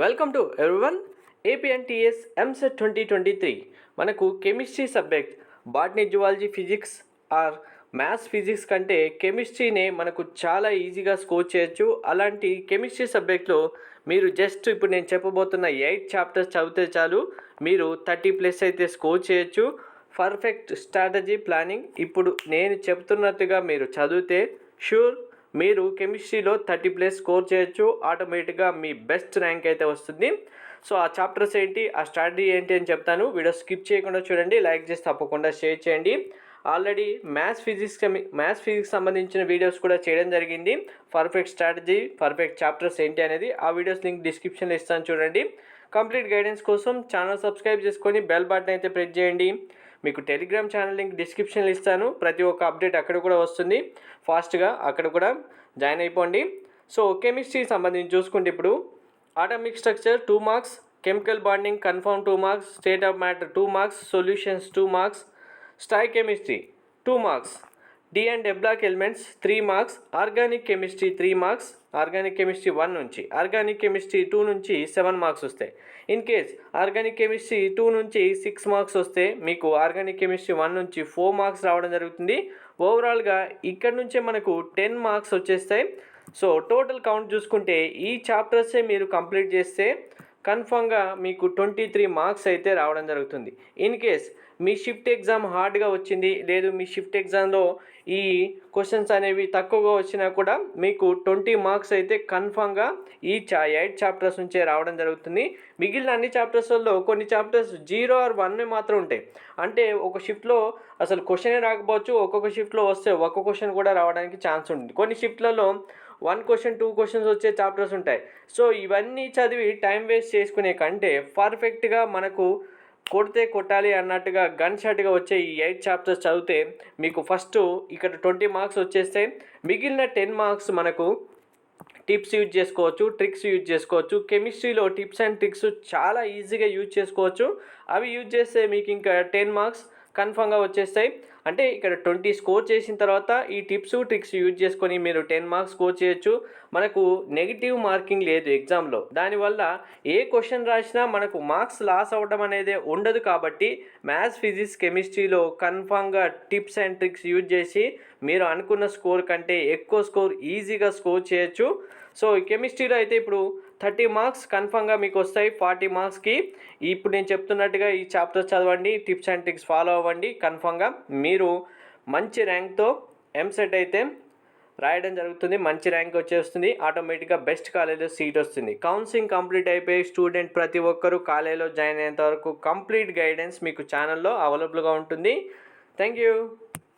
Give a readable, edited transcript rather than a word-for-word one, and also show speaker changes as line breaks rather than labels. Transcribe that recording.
Welcome to everyone. APNTS EAMCET 2023 మనకు chemistry subject botany, zoology, physics or maths, physics కంటే కెమిస్ట్రీనే మనకు చాలా ఈజీగా స్కోర్ చేయొచ్చు. అలాంటి కెమిస్ట్రీ సబ్జెక్ట్లో మీరు జస్ట్ ఇప్పుడు నేను చెప్పబోతున్న 8 చాప్టర్స్ చదివితే చాలు, మీరు 30+ అయితే స్కోర్ చేయొచ్చు. పర్ఫెక్ట్ స్ట్రాటజీ ప్లానింగ్ ఇప్పుడు నేను చెప్తున్నట్టుగా మీరు చదివితే షూర్ మీరు కెమిస్ట్రీలో 30+ స్కోర్ చేయొచ్చు. ఆటోమేటిక్గా మీ బెస్ట్ ర్యాంక్ అయితే వస్తుంది. సో ఆ చాప్టర్స్ ఏంటి, ఆ స్ట్రాటజీ ఏంటి అని చెప్తాను. వీడియో స్కిప్ చేయకుండా చూడండి, లైక్ చేసి తప్పకుండా షేర్ చేయండి. ఆల్రెడీ మ్యాథ్స్ ఫిజిక్స్ సంబంధించిన వీడియోస్ కూడా చేయడం జరిగింది. పర్ఫెక్ట్ స్ట్రాటజీ, పర్ఫెక్ట్ చాప్టర్స్ ఏంటి అనేది ఆ వీడియోస్ లింక్ డిస్క్రిప్షన్లో ఇస్తాను, చూడండి. కంప్లీట్ గైడెన్స్ కోసం ఛానల్ సబ్స్క్రైబ్ చేసుకొని బెల్ బటన్ అయితే ప్రెస్ చేయండి. మీకు టెలిగ్రామ్ ఛానల్ లింక్ డిస్క్రిప్షన్లో ఇస్తాను. ప్రతి ఒక్క అప్డేట్ అక్కడ కూడా వస్తుంది. ఫాస్ట్గా అక్కడ కూడా జాయిన్ అయిపోండి. సో కెమిస్ట్రీ సంబంధించి చూసుకుంటే ఇప్పుడు atomic structure 2 marks, chemical bonding confirm 2 marks, state of matter 2 marks, solutions 2 marks, stoichiometry 2 marks, D and F block elements 3 marks, organic chemistry 3 marks, organic chemistry 1 నుంచి, ఆర్గానిక్ కెమిస్ట్రీ 2 నుంచి 7 మార్క్స్ వస్తాయి. In case organic chemistry 2 నుంచి 6 marks వస్తే మీకు organic chemistry 1 నుంచి 4 marks రావడం జరుగుతుంది. ఓవరాల్గా ఇక్కడ నుంచే మనకు 10 మార్క్స్ వచ్చేస్తాయి. సో టోటల్ కౌంట్ చూసుకుంటే ఈ చాప్టర్సే మీరు కంప్లీట్ చేస్తే కన్ఫామ్గా మీకు 23 మార్క్స్ అయితే రావడం జరుగుతుంది. In case me shift exam హార్డ్గా వచ్చింది, లేదు మీ షిఫ్ట్ ఎగ్జామ్లో ఈ క్వశ్చన్స్ అనేవి తక్కువగా వచ్చినా కూడా మీకు 20 మార్క్స్ అయితే కన్ఫామ్గా ఈ 8 చాప్టర్స్ నుంచే రావడం జరుగుతుంది. మిగిలిన అన్ని చాప్టర్స్లో కొన్ని చాప్టర్స్ 0 or 1 మాత్రం ఉంటాయి. అంటే ఒక షిఫ్ట్లో అసలు క్వశ్చనే రాకపోవచ్చు, ఒక్కొక్క షిఫ్ట్లో వస్తే ఒక్క క్వశ్చన్ కూడా రావడానికి ఛాన్స్ ఉంటుంది. కొన్ని షిఫ్ట్లలో 1 క్వశ్చన్ 2 క్వశ్చన్స్ వచ్చే చాప్టర్స్ ఉంటాయి. సో ఇవన్నీ చదివి టైం వేస్ట్ చేసుకునే కంటే పర్ఫెక్ట్గా మనకు కొడితే కొట్టాలి అన్నట్టుగా గన్ షాట్గా వచ్చే ఈ 8 చాప్టర్స్ చదివితే మీకు ఫస్ట్ ఇక్కడ 20 మార్క్స్ వచ్చేస్తాయి. మిగిలిన 10 మార్క్స్ మనకు టిప్స్ యూజ్ చేసుకోవచ్చు, ట్రిక్స్ యూజ్ చేసుకోవచ్చు. కెమిస్ట్రీలో టిప్స్ అండ్ ట్రిక్స్ చాలా ఈజీగా యూజ్ చేసుకోవచ్చు. అవి యూజ్ చేస్తే మీకు ఇంకా 10 మార్క్స్ కన్ఫామ్గా వచ్చేస్తాయి. అంటే ఇక్కడ 20 స్కోర్ చేసిన తర్వాత ఈ టిప్స్ ట్రిక్స్ యూజ్ చేసుకొని మీరు 10 మార్క్స్ స్కోర్ చేయొచ్చు. మనకు నెగిటివ్ మార్కింగ్ లేదు ఎగ్జామ్లో. దానివల్ల ఏ క్వశ్చన్ రాసినా మనకు మార్క్స్ లాస్ అవ్వడం అనేది ఉండదు. కాబట్టి మ్యాథ్స్, ఫిజిక్స్, కెమిస్ట్రీలో కన్ఫామ్గా టిప్స్ అండ్ ట్రిక్స్ యూజ్ చేసి మీరు అనుకున్న స్కోర్ కంటే ఎక్కువ స్కోర్ ఈజీగా స్కోర్ చేయొచ్చు. సో కెమిస్ట్రీలో అయితే ఇప్పుడు 30 మార్క్స్ కన్ఫామ్గా మీకు వస్తాయి. 40 మార్క్స్కి ఇప్పుడు నేను చెప్తున్నట్టుగా ఈ చాప్టర్స్ చదవండి, టిప్స్ అండ్ ట్రిక్స్ ఫాలో అవ్వండి. కన్ఫామ్గా మీరు మంచి ర్యాంక్తో ఎంసెట్ అయితే రాయడం జరుగుతుంది. మంచి ర్యాంక్ వచ్చేస్తుంది. ఆటోమేటిక్గా బెస్ట్ కాలేజ్లో సీట్ వస్తుంది. కౌన్సిలింగ్ కంప్లీట్ అయిపోయి స్టూడెంట్ ప్రతి ఒక్కరూ కాలేజ్లో జాయిన్ అయ్యేంత వరకు కంప్లీట్ గైడెన్స్ మీకు ఛానల్లో అవైలబుల్గా ఉంటుంది. Thank you.